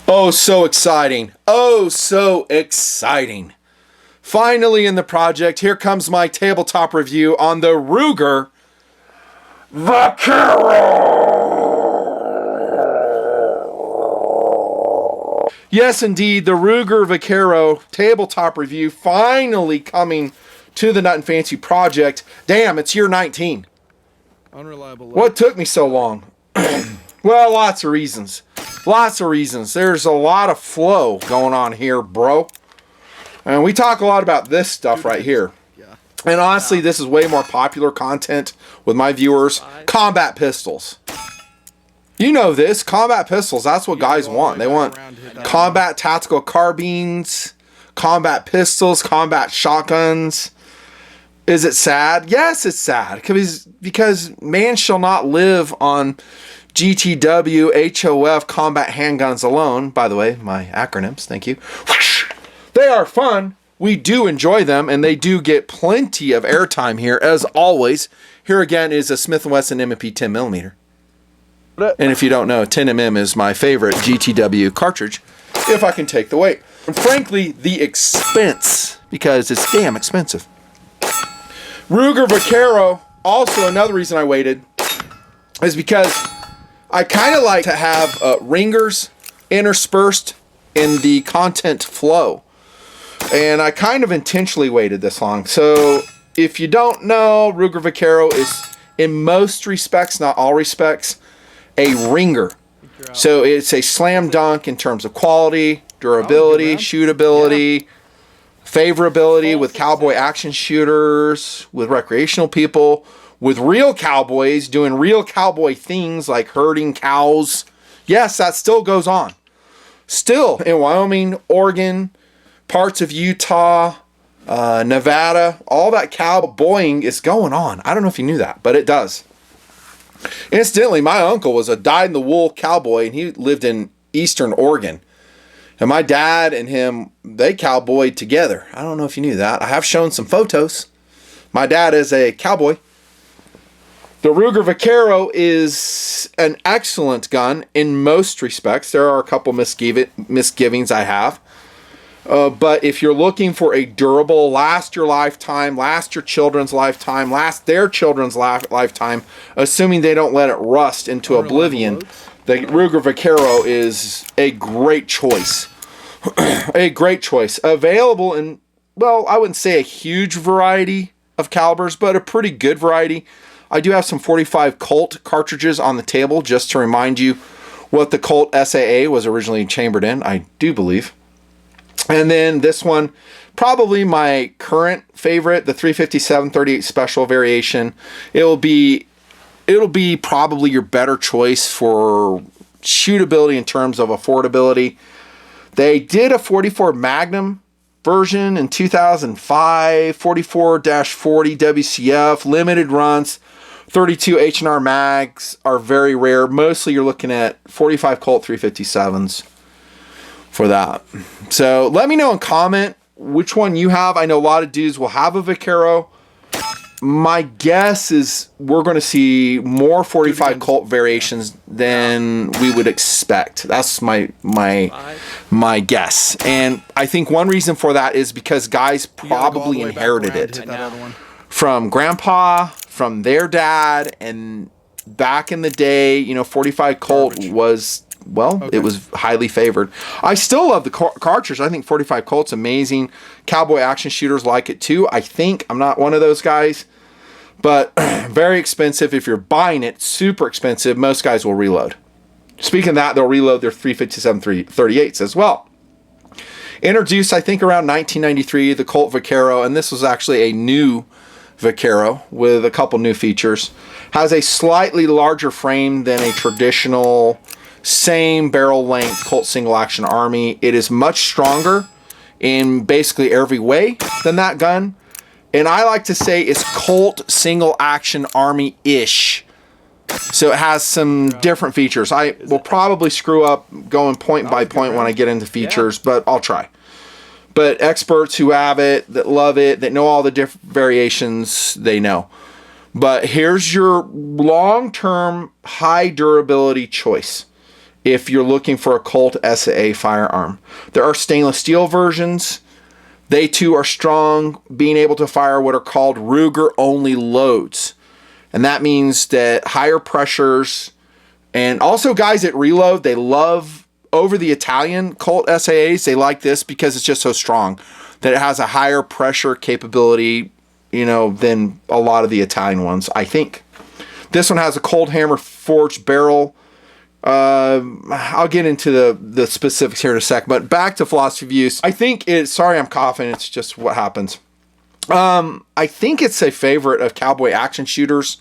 Oh, so exciting. Oh, so exciting. Finally in the project, here comes my tabletop review on the Ruger Vaquero. Yes, indeed, the Ruger Vaquero tabletop review finally coming to the Nut and Fancy project. Damn, it's year 19. Unreliable. What took me so long? Well, lots of reasons. Lots of reasons. There's a lot of flow going on here, bro. And we talk a lot about this stuff right here. Yeah. And honestly, this is way more popular content with my viewers. Combat pistols. You know this. Combat pistols, that's what guys want. They want combat tactical carbines, combat pistols, combat shotguns. Is it sad? Yes, it's sad. Because man shall not live on GTW, HOF combat handguns alone. By the way, my acronyms, thank you. They are fun. We do enjoy them, and they do get plenty of airtime here, as always. Here again is a Smith & Wesson M&P 10mm. And if you don't know, 10mm is my favorite GTW cartridge, if I can take the weight. And frankly, the expense, because it's damn expensive. Ruger Vaquero, also another reason I waited, is because I kind of like to have ringers interspersed in the content flow. And I kind of intentionally waited this long. So if you don't know, Ruger Vaquero is, in most respects, not all respects, a ringer. So it's a slam dunk in terms of quality, durability, shootability, favorability with cowboy action shooters, with recreational people, with real cowboys doing real cowboy things like herding cows. Yes, that still goes on. Still in Wyoming, Oregon, parts of Utah, Nevada, all that cowboying is going on. I don't know if you knew that, but it does. Incidentally, my uncle was a dyed-in-the-wool cowboy, and he lived in eastern Oregon. And my dad and him, they cowboyed together. I don't know if you knew that. I have shown some photos. My dad is a cowboy. The Ruger Vaquero is an excellent gun in most respects. There are a couple misgivings I have. But if you're looking for a durable, last your lifetime, last your children's lifetime, last their children's lifetime, assuming they don't let it rust into oblivion, the Ruger Vaquero is a great choice. A great choice. Available in, well, I wouldn't say a huge variety of calibers, but a pretty good variety. I do have some 45 Colt cartridges on the table, just to remind you what the Colt SAA was originally chambered in, I do believe. And then this one, probably my current favorite, the 357-38 special variation. It'll be probably your better choice for shootability in terms of affordability. They did a 44 Magnum version in 2005, 44-40 WCF, limited runs. 32 H&R mags are very rare. Mostly you're looking at 45 Colt 357s for that. So let me know in comment which one you have. I know a lot of dudes will have a Vaquero. My guess is we're going to see more 45 Colt variations than we would expect. That's my guess. And I think one reason for that is because guys probably inherited it from grandpa, from their dad, and back in the day, you know, 45 Colt was, well, it was highly favored. I still love the cartridge. I think 45 Colt's amazing. Cowboy action shooters like it too. I think I'm not one of those guys, but very expensive. If you're buying it, super expensive. Most guys will reload. Speaking of that, they'll reload their 357 38s as well. Introduced, I think, around 1993, the Colt Vaquero, and this was actually a new Vaquero with a couple new features. Has a slightly larger frame than a traditional same barrel length Colt single action Army. It is much stronger in basically every way than that gun. And I like to say it's Colt single action Army-ish. So it has some different features. I will probably screw up going point by point when I get into features, but I'll try. But experts who have it, that love it, that know all the different variations, they know. But here's your long-term high durability choice. if you're looking for a Colt SAA firearm. There are stainless steel versions. They too are strong, being able to fire what are called Ruger only loads. And that means that higher pressures, and also guys at reload, they love over the Italian Colt SAAs. They like this because it's just so strong that it has a higher pressure capability, you know, than a lot of the Italian ones, I think. This one has a cold hammer forged barrel. I'll get into the specifics here in a sec, but back to philosophy of use. I think it's, sorry I'm coughing, it's just what happens. I think it's a favorite of cowboy action shooters.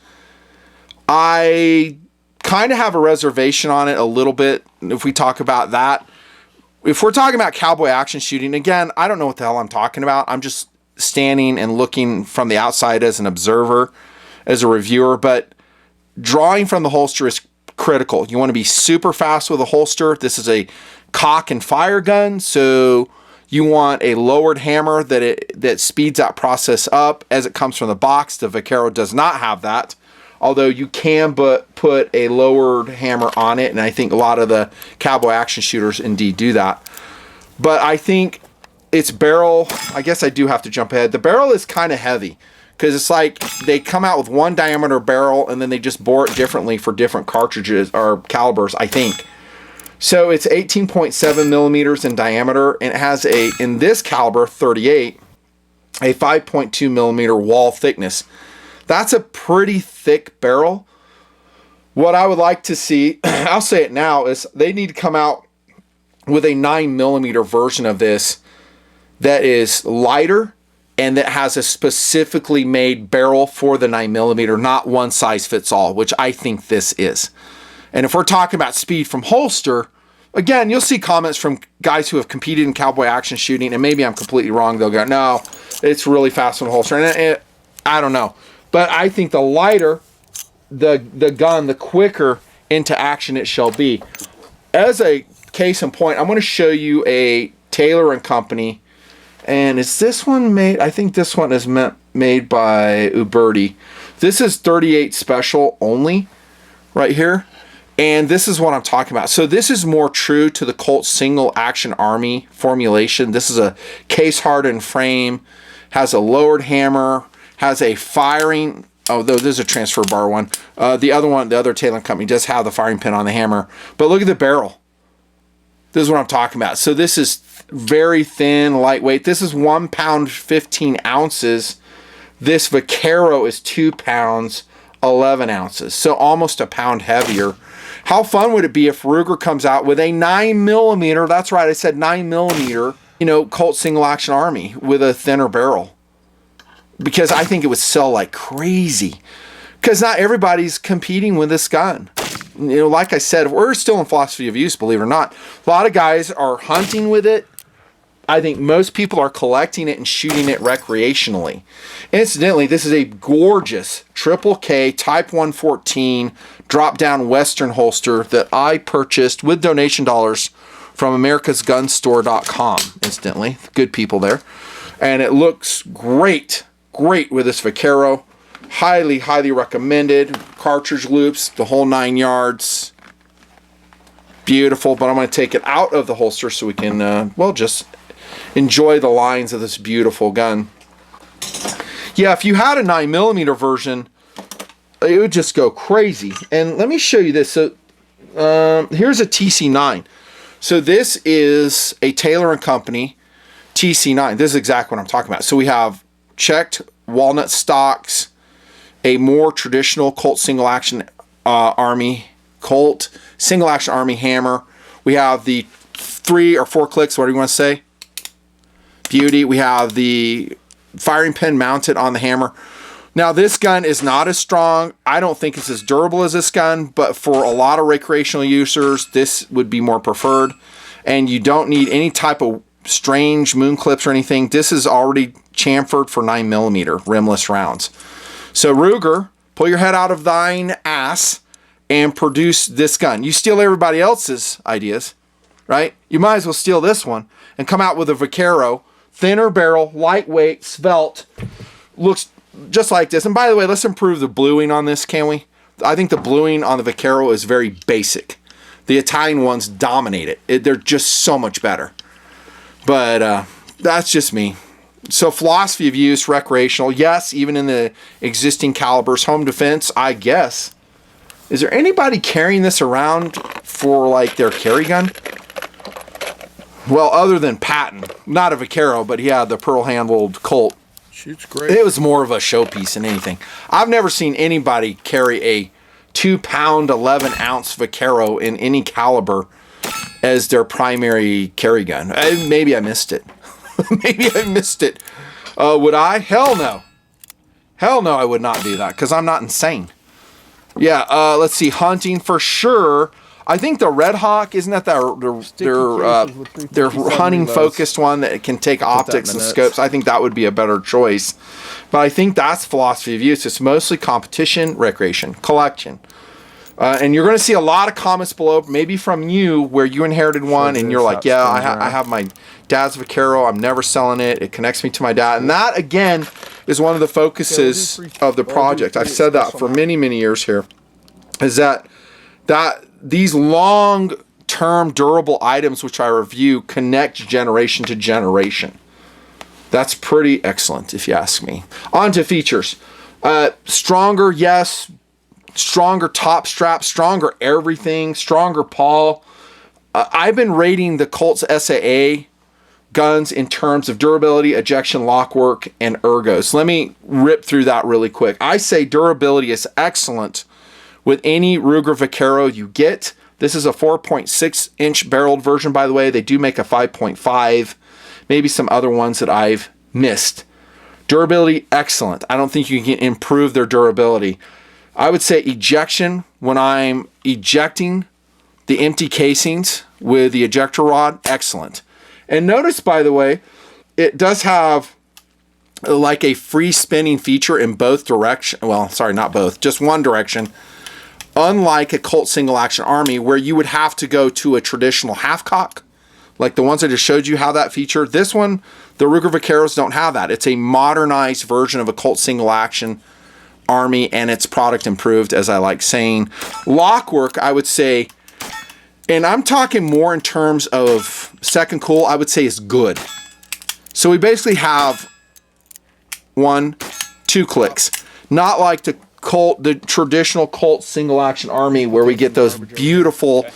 I kind of have a reservation on it a little bit if we talk about that. If we're talking about cowboy action shooting, again, I don't know what the hell I'm talking about. I'm just standing and looking from the outside as an observer, as a reviewer, but drawing from the holster is critical. You want to be super fast with a holster. This is a cock and fire gun, so you want a lowered hammer that speeds that process up as it comes from the box. The Vaquero does not have that, although you can put a lowered hammer on it, and I think a lot of the cowboy action shooters indeed do that. But I think its barrel, I guess I do have to jump ahead. The barrel is kind of heavy, because it's like they come out with one diameter barrel and then they just bore it differently for different cartridges or calibers, I think. So it's 18.7 millimeters in diameter, and it has in this caliber 38, a 5.2 millimeter wall thickness. That's a pretty thick barrel. What I would like to see, I'll say it now, is they need to come out with a 9 millimeter version of this that is lighter and that has a specifically made barrel for the 9 millimeter, not one size fits all, which I think this is. And if we're talking about speed from holster, again, you'll see comments from guys who have competed in cowboy action shooting, and maybe I'm completely wrong. They'll go, no, it's really fast from holster. And I don't know. But I think the lighter the gun, the quicker into action it shall be. As a case in point, I'm going to show you a Taylor & Company. And is this one made? I think this one is made by Uberti. This is 38 special only right here. And this is what I'm talking about. So this is more true to the Colt single action army formulation. This is a case hardened frame, has a lowered hammer, has a firing, oh, this is a transfer bar one. The other one, the other Taylor & Company does have the firing pin on the hammer. But look at the barrel. This is what I'm talking about. So this is very thin, lightweight. This is 1 pound 15 ounces. This Vaquero is 2 pounds 11 ounces. So almost a pound heavier. How fun would it be if Ruger comes out with a 9 millimeter, that's right, I said 9 millimeter, you know, Colt single action army with a thinner barrel? Because I think it would sell like crazy. Because not everybody's competing with this gun. You know, like I said, we're still in philosophy of use, believe it or not. A lot of guys are hunting with it. I think most people are collecting it and shooting it recreationally. Incidentally, this is a gorgeous Triple K Type 114 drop-down Western holster that I purchased with donation dollars from americasgunstore.com. Incidentally, good people there. And it looks great, great with this Vaquero. Highly, highly recommended. Cartridge loops, the whole 9 yards. Beautiful, but I'm going to take it out of the holster so we can, well, just enjoy the lines of this beautiful gun. Yeah, if you had a 9 millimeter version, it would just go crazy. And let me show you this. So here's a TC9. So this is a Taylor & Company TC9. This is exactly what I'm talking about. So we have checked walnut stocks, a more traditional Colt single action army Colt single action army hammer. We have the 3 or 4 clicks, what do you want to say? Beauty. We have the firing pin mounted on the hammer. Now this gun is not as strong. I don't think it's as durable as this gun, but for a lot of recreational users, this would be more preferred. And you don't need any type of strange moon clips or anything. This is already chamfered for 9 millimeter rimless rounds. So Ruger, pull your head out of thine ass and produce this gun. You steal everybody else's ideas, right? You might as well steal this one and come out with a Vaquero, thinner barrel, lightweight, svelte, looks just like this. And by the way, let's improve the bluing on this, can we? I think the bluing on the Vaquero is very basic. The Italian ones dominate it. They're just so much better. But that's just me. So philosophy of use, recreational. Yes, even in the existing calibers. Home defense, I guess. Is there anybody carrying this around for like their carry gun? Well, other than Patton. Not a Vaquero, but he had the pearl-handled Colt. Shoots great. It was more of a showpiece than anything. I've never seen anybody carry a 2-pound, 11-ounce Vaquero in any caliber as their primary carry gun. Maybe I missed it. Maybe I missed it. Would I? Hell no. Hell no, I would not do that because I'm not insane. Yeah, let's see. Hunting for sure. I think the Red Hawk, isn't that their hunting focused one that can take optics and scopes? I think that would be a better choice. But I think that's philosophy of use. It's mostly competition, recreation, collection. And you're going to see a lot of comments below, maybe from you, where you inherited one and you're like, yeah, I have my dad's Vaquero. I'm never selling it. It connects me to my dad. And that, again, is one of the focuses of the project. I've said that for many, many years here, is that these long-term durable items, which I review, connect generation to generation. That's pretty excellent, if you ask me. On to features. Stronger, yes. Stronger top strap, stronger everything, stronger pawl. I've been rating the Colt's SAA guns in terms of durability, ejection, lockwork, and ergos. Let me rip through that really quick. I say durability is excellent with any Ruger Vaquero you get. This is a 4.6-inch barreled version, by the way. They do make a 5.5, maybe some other ones that I've missed. Durability, excellent. I don't think you can improve their durability. I would say ejection, when I'm ejecting the empty casings with the ejector rod, excellent. And notice, by the way, it does have like a free spinning feature in both directions. Well, sorry, not both, just one direction. Unlike a Colt single action Army where you would have to go to a traditional half cock, like the ones I just showed you how that feature. This one, the Ruger Vaqueros don't have that. It's a modernized version of a Colt single action Army, and it's product improved, as I like saying. Lockwork, I would say, and I'm talking more in terms of second cool, I would say is good. So we basically have 1, 2 clicks. Not like the Colt, the traditional Colt single action Army where we get those beautiful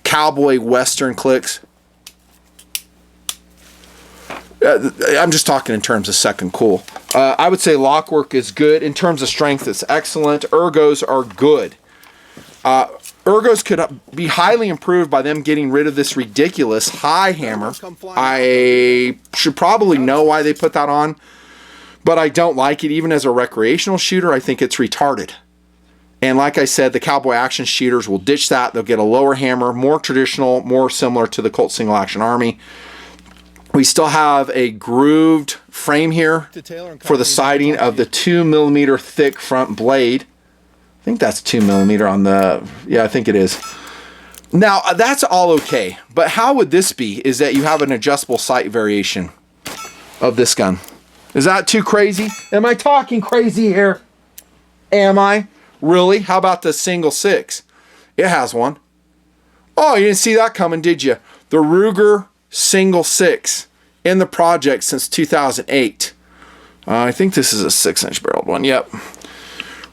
cowboy western clicks. I'm just talking in terms of second cool. I would say Lockwork is good. In terms of strength, it's excellent. Ergos are good. Ergos could be highly improved by them getting rid of this ridiculous high hammer. I should probably know why they put that on, but I don't like it. Even as a recreational shooter, I think it's retarded. And like I said, the Cowboy action shooters will ditch that. They'll get a lower hammer, more traditional, more similar to the Colt single action Army. We still have a grooved frame here for the sighting of the 2mm thick front blade. I think that's 2mm on the, yeah, I think it is. Now, that's all okay, but how would this be is that you have an adjustable sight variation of this gun. Is that too crazy? Am I talking crazy here? Am I? Really? How about the single 6? It has one. Oh, you didn't see that coming, did you? The Ruger single 6 in the project since 2008. I think this is a 6-inch barreled one. Yep.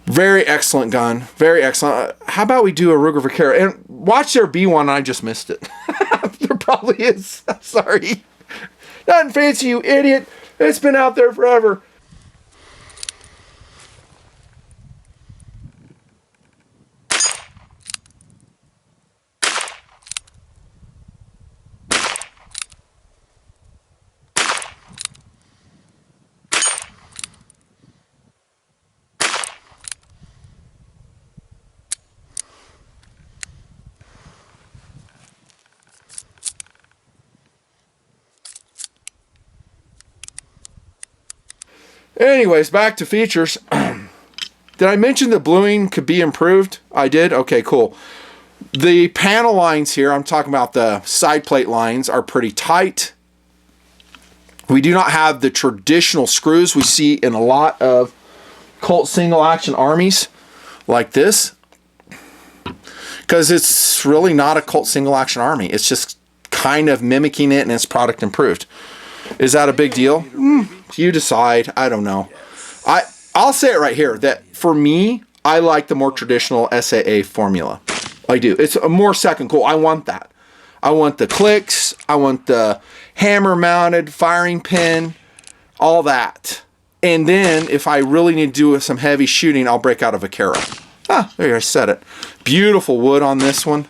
Very excellent gun. Very excellent. How about we do a Ruger Vaquero? And watch there be one. I just missed it. There probably is. Sorry. Nothing fancy, you idiot. It's been out there forever. Anyways, back to features. Did I mention the bluing could be improved? I did? Okay, cool. The panel lines here, I'm talking about the side plate lines, are pretty tight. We do not have the traditional screws we see in a lot of Colt single action Armies like this. because it's really not a Colt single action Army. It's just kind of mimicking it, and it's product improved. Is that a big deal? You decide. I don't know. I'll say it right here that for me, I like the more traditional SAA formula. I do. It's a more second cool. I want that. I want the clicks. I want the hammer mounted firing pin, all that. And then if I really need to do some heavy shooting, I'll break out a Vaquero. There I said it. Beautiful wood on this one.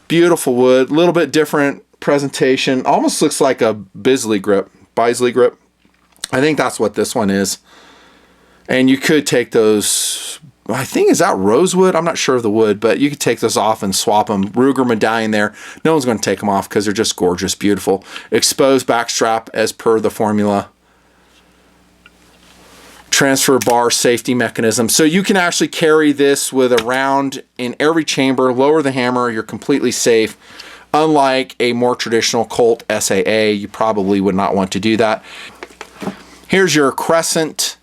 Beautiful wood. A little bit different presentation. Almost looks like a Bisley grip. I think that's what this one is. And you could take those, I think, is that rosewood? I'm not sure of the wood, but you could take those off and swap them. Ruger medallion there. No one's going to take them off because they're just gorgeous, beautiful. Exposed back strap as per the formula. Transfer bar safety mechanism. So you can actually carry this with a round in every chamber, lower the hammer, you're completely safe. Unlike a more traditional Colt SAA, you probably would not want to do that. Here's your crescent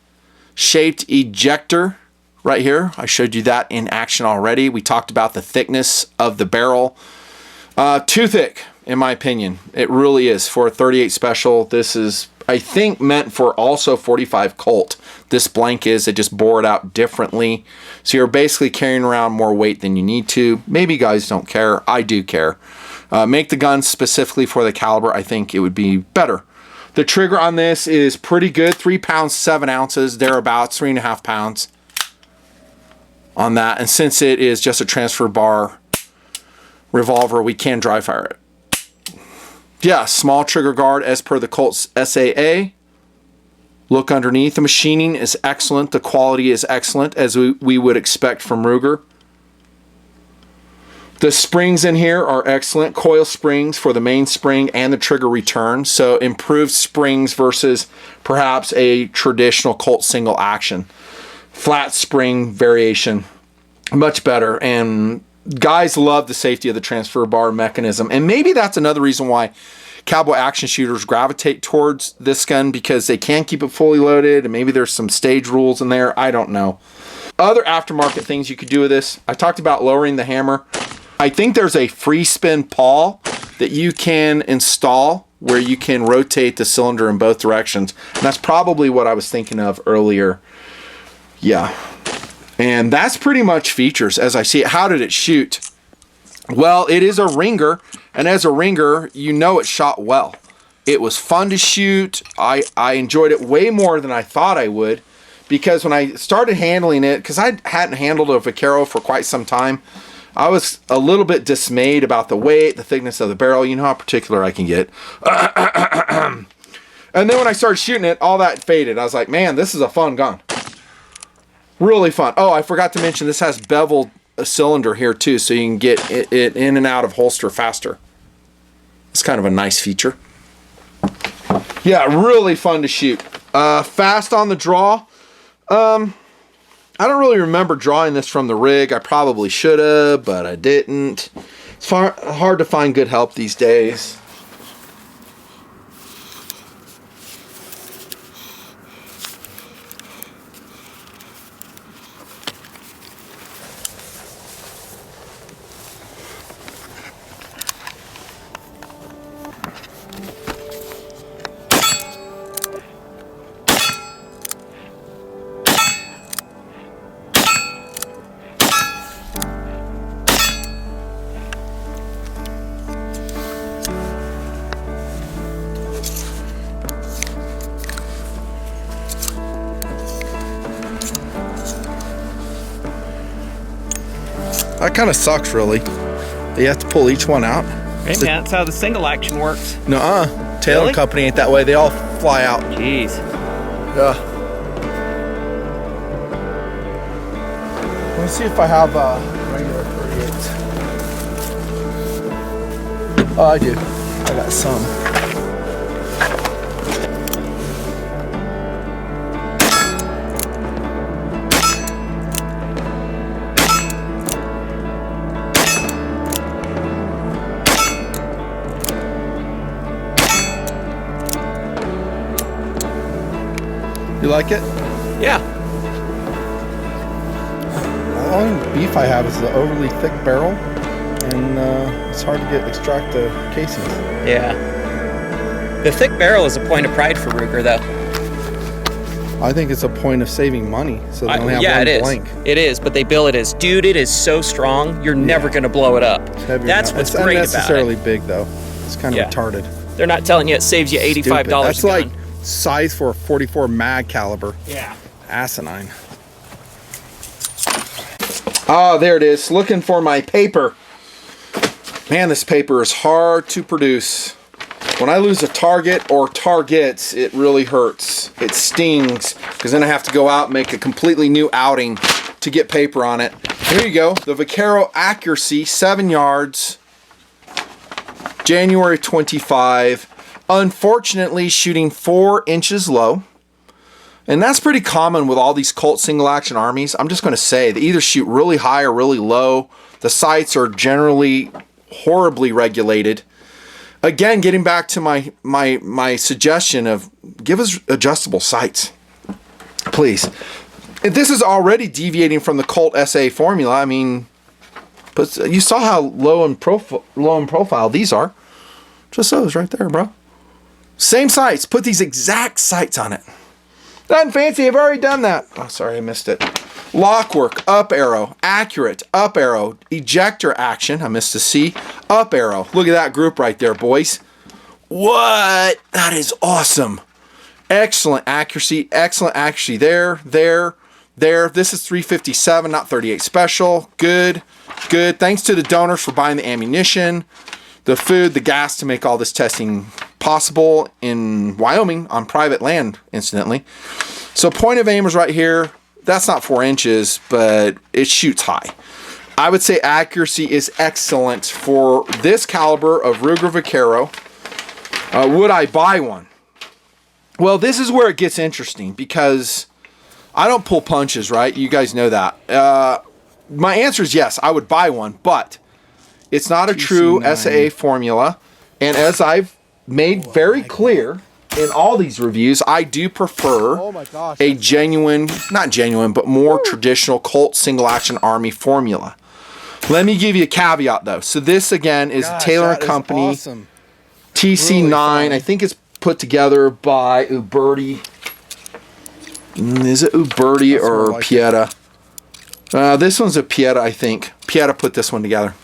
shaped ejector right here. I showed you that in action already. We talked about the thickness of the barrel. Too thick, in my opinion. It really is. For a 38 special, this is, I think, meant for also 45 Colt. This blank is, it just bore it out differently. So you're basically carrying around more weight than you need to. Maybe guys don't care. I do care. Make the gun specifically for the caliber. I think it would be better. The trigger on this is pretty good. 3 pounds, 7 ounces, thereabouts, 3.5 pounds on that. And since it is just a transfer bar revolver, we can dry fire it. Yeah, small trigger guard as per the Colt's SAA. Look underneath. The machining is excellent. The quality is excellent, as we would expect from Ruger. The springs in here are excellent. Coil springs for the mainspring and the trigger return. So improved springs versus perhaps a traditional Colt single action. Flat spring variation, much better. And guys love the safety of the transfer bar mechanism. And maybe that's another reason why cowboy action shooters gravitate towards this gun, because they can keep it fully loaded, and maybe there's some stage rules in there. I don't know. Other aftermarket things you could do with this. I talked about lowering the hammer. I think there's a free spin pawl that you can install where you can rotate the cylinder in both directions. And that's probably what I was thinking of earlier. Yeah. And that's pretty much features as I see it. How did it shoot? Well, it is a ringer. And as a ringer, you know it shot well. It was fun to shoot. I enjoyed it way more than I thought I would. Because when I started handling it, because I hadn't handled a Vaquero for quite some time, I was a little bit dismayed about the weight, the thickness of the barrel. You know how particular I can get. And then when I started shooting it, all that faded. I was like, man, this is a fun gun. Really fun. Oh, I forgot to mention this has beveled a cylinder here too, so you can get it in and out of holster faster. It's kind of a nice feature. Yeah, really fun to shoot. Fast on the draw. I don't really remember drawing this from the rig. I probably should have, but I didn't. It's hard to find good help these days. That kind of sucks, really. You have to pull each one out. Hey, man, that's how the single action works. Nuh-uh. Taylor really? Company ain't that way. They all fly out. Jeez. Yeah. Let me see if I have regular 38s. Oh, I do. I got some. You like it? Yeah. The only beef I have is the overly thick barrel. and it's hard to extract the casings. Yeah. The thick barrel is a point of pride for Ruger, though. I think it's a point of saving money, so they only have one blank. It is, but they bill it as, dude, it is so strong, you're never going to blow it up. That's what's great about it. It's unnecessarily big, though. It's kind of retarded. They're not telling you it saves you $85 That's a gun. like size for a 44 mag caliber. Yeah. Asinine. Oh, there it is. Looking for my paper. Man, this paper is hard to produce. When I lose a target or targets, it really hurts. It stings, because then I have to go out and make a completely new outing to get paper on it. Here you go. The Vaquero Accuracy, 7 yards. January 25. Unfortunately, shooting 4 inches low. And that's pretty common with all these Colt single action armies. I'm just going to say they either shoot really high or really low. The sights are generally horribly regulated. Again, getting back to my suggestion of give us adjustable sights, please. If this is already deviating from the Colt SA formula, I mean, but you saw how low in profile these are. Just those right there, bro. Same sights. Put these exact sights on it. Nothing fancy, I've already done that. Oh, sorry, I missed it. Lockwork, up arrow, accurate, up arrow, ejector action, I missed a C, up arrow. Look at that group right there, boys. What? That is awesome. Excellent accuracy there. This is 357, not 38 special. Good. Thanks to the donors for buying the ammunition, the food, the gas to make all this testing possible in Wyoming on private land, incidentally. So point of aim is right here. That's not 4 inches, but it shoots high. I would say accuracy is excellent for this caliber of Ruger Vaquero. Would I buy one? Well, this is where it gets interesting, because I don't pull punches, right? You guys know that. My answer is yes, I would buy one, but it's not a true SAA formula. And as I've made very clear in all these reviews, I do prefer a genuine, not genuine, but more traditional Colt single action army formula. Let me give you a caveat though. So this again is Taylor & Company awesome. TC9. Really I think it's put together by Uberti. Is it Uberti or like Pieta? This one's a Pieta, I think. Pieta put this one together.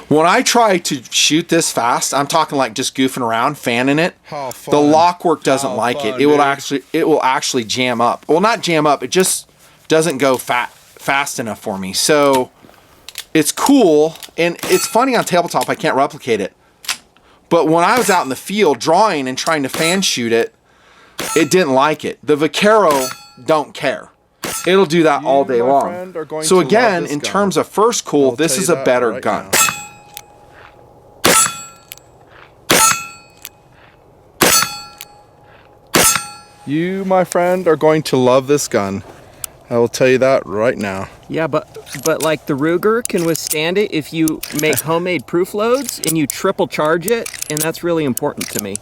When I try to shoot this fast, I'm talking like just goofing around, fanning it. The Lockwork doesn't like it. It will actually jam up. Well, not jam up. It just doesn't go fast enough for me. So it's cool, and it's funny on tabletop. I can't replicate it. But when I was out in the field drawing and trying to fan shoot it, it didn't like it. The Vaquero don't care. It'll do that all day long. So again, in terms of first cool, this is a better gun. You, my friend, are going to love this gun. I will tell you that right now. Yeah, but like the Ruger can withstand it if you make homemade proof loads and you triple charge it, and that's really important to me.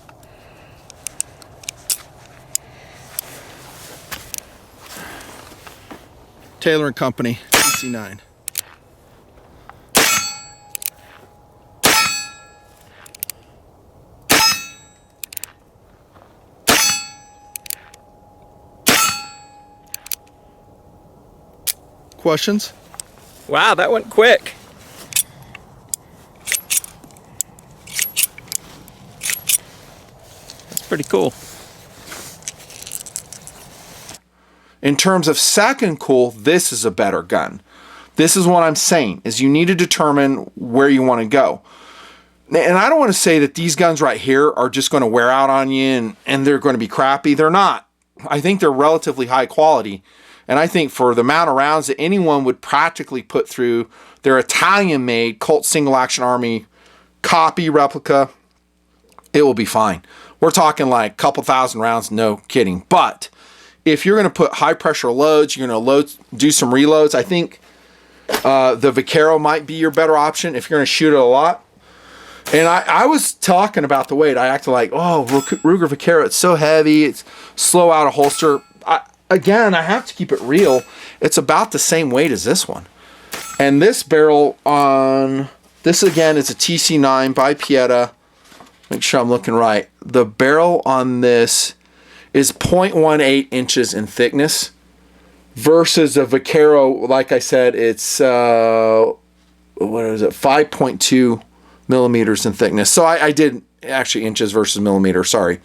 Taylor & Company, TC9. Questions? Wow, that went quick. That's pretty cool. In terms of second cool, this is a better gun. This is what I'm saying, is you need to determine where you want to go. And I don't want to say that these guns right here are just going to wear out on you and they're going to be crappy. They're not. I think they're relatively high quality. And I think for the amount of rounds that anyone would practically put through their Italian-made Colt Single Action Army copy replica, it will be fine. We're talking like a couple thousand rounds, no kidding. But if you're going to put high-pressure loads, you're going to do some reloads, I think the Vaquero might be your better option if you're going to shoot it a lot. And I was talking about the weight. I acted like, oh, Ruger Vaquero, it's so heavy, it's slow out of holster. Again, I have to keep it real. It's about the same weight as this one. And this barrel on this again is a TC9 by Pieta. Make sure I'm looking right. The barrel on this is 0.18 inches in thickness versus a Vaquero. Like I said, it's what is it? 5.2 millimeters in thickness. So I did actually inches versus millimeter. Sorry,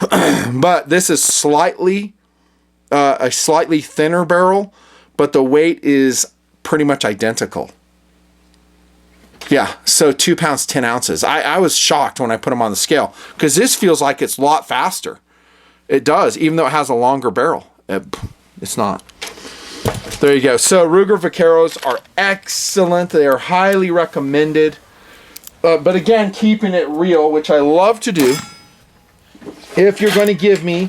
but this is slightly a slightly thinner barrel, but the weight is pretty much identical. Yeah, so 2 pounds, 10 ounces. I was shocked when I put them on the scale because this feels like it's a lot faster. It does, even though it has a longer barrel. It's not. There you go. So Ruger Vaqueros are excellent. They are highly recommended. But again, keeping it real, which I love to do. If you're going to give me,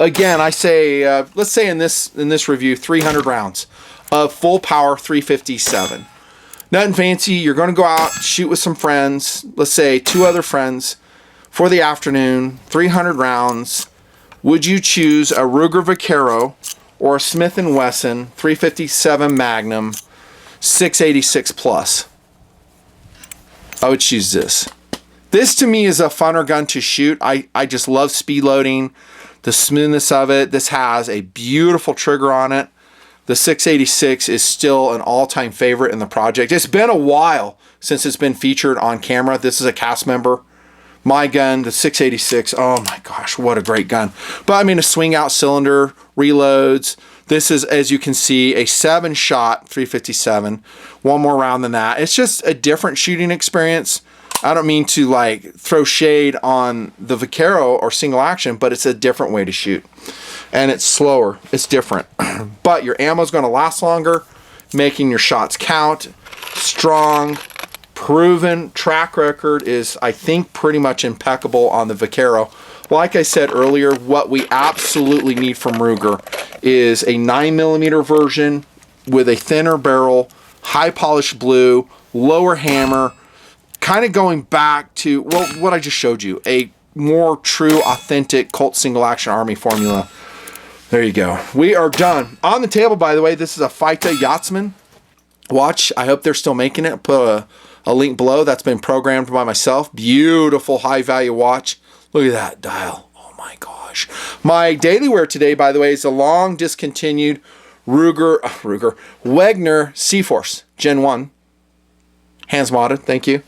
again, I say, let's say in this review, 300 rounds of full power 357. Nothing fancy. You're going to go out, shoot with some friends. Let's say 2 other friends for the afternoon. 300 rounds. Would you choose a Ruger Vaquero or a Smith & Wesson 357 Magnum 686 plus? I would choose this. This to me is a funner gun to shoot. I just love speed loading, the smoothness of it. This has a beautiful trigger on it. The 686 is still an all-time favorite in the project. It's been a while since it's been featured on camera. This is a cast member. My gun, the 686, oh my gosh, what a great gun. But I mean, a swing out cylinder, reloads. This is, as you can see, a 7-shot 357. One more round than that. It's just a different shooting experience. I don't mean to like throw shade on the Vaquero or single action, but it's a different way to shoot. And it's slower. It's different. But your ammo's going to last longer, making your shots count. Strong, proven track record is, I think, pretty much impeccable on the Vaquero. Like I said earlier, what we absolutely need from Ruger is a 9mm version with a thinner barrel, high polished blue, lower hammer, kind of going back to, well, what I just showed you, a more true, authentic Colt single action army formula. There you go. We are done. On the table, by the way, this is a Fita Yachtsman watch. I hope they're still making it. Put a link below. That's been programmed by myself. Beautiful high value watch. Look at that dial. Oh my gosh. My daily wear today, by the way, is a long discontinued Wegner C-Force Gen 1. Hands modded. Thank you.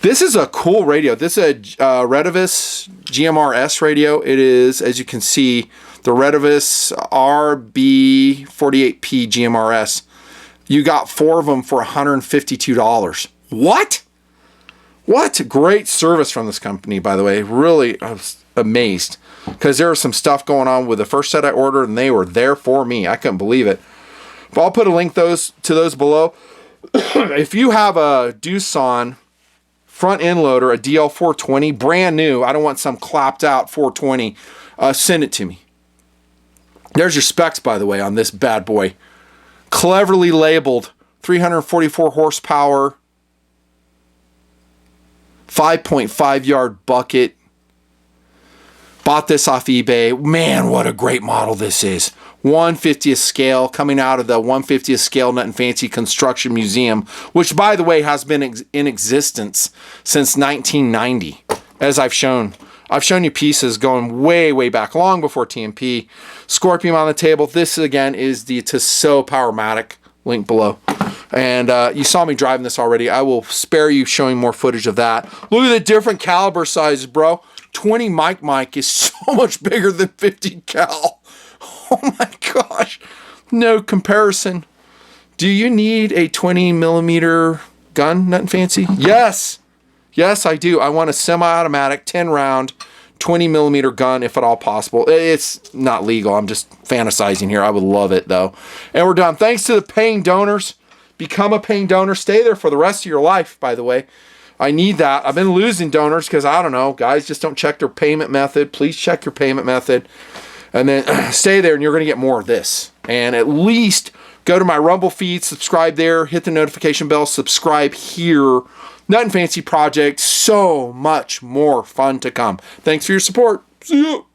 This is a cool radio. This is a Retevis GMRS radio. It is, as you can see, the Retevis RB48P GMRS. You got 4 of them for $152. What? What? Great service from this company, by the way. Really, I was amazed. Because there was some stuff going on with the first set I ordered, and they were there for me. I couldn't believe it. But I'll put a link to those below. If you have a Doosan front end loader, a DL420, brand new, I don't want some clapped out 420, send it to me. There's your specs, by the way, on this bad boy. Cleverly labeled 344 horsepower, 5.5 yard bucket. Bought this off eBay. Man, what a great model this is. 1/50th scale, coming out of the 1/50th scale Nut and Fancy Construction Museum, which, by the way, has been in existence since 1990, as I've shown. I've shown you pieces going way, way back, long before TMP. Scorpion on the table. This, again, is the Tissot Powermatic. Link below. And you saw me driving this already. I will spare you showing more footage of that. Look at the different caliber sizes, bro. 20 mic is so much bigger than 50 cal. Oh my gosh. No comparison. Do you need a 20mm gun, Nut and Fancy? Yes. Yes, I do. I want a semi-automatic 10-round 20mm gun, if at all possible. It's not legal. I'm just fantasizing here. I would love it, though. And we're done. Thanks to the paying donors. Become a paying donor. Stay there for the rest of your life, by the way. I need that. I've been losing donors because, I don't know, guys just don't check their payment method. Please check your payment method. And then stay there, and you're going to get more of this. And at least go to my Rumble feed, subscribe there, hit the notification bell, subscribe here. Nut and Fancy Project. So much more fun to come. Thanks for your support. See you.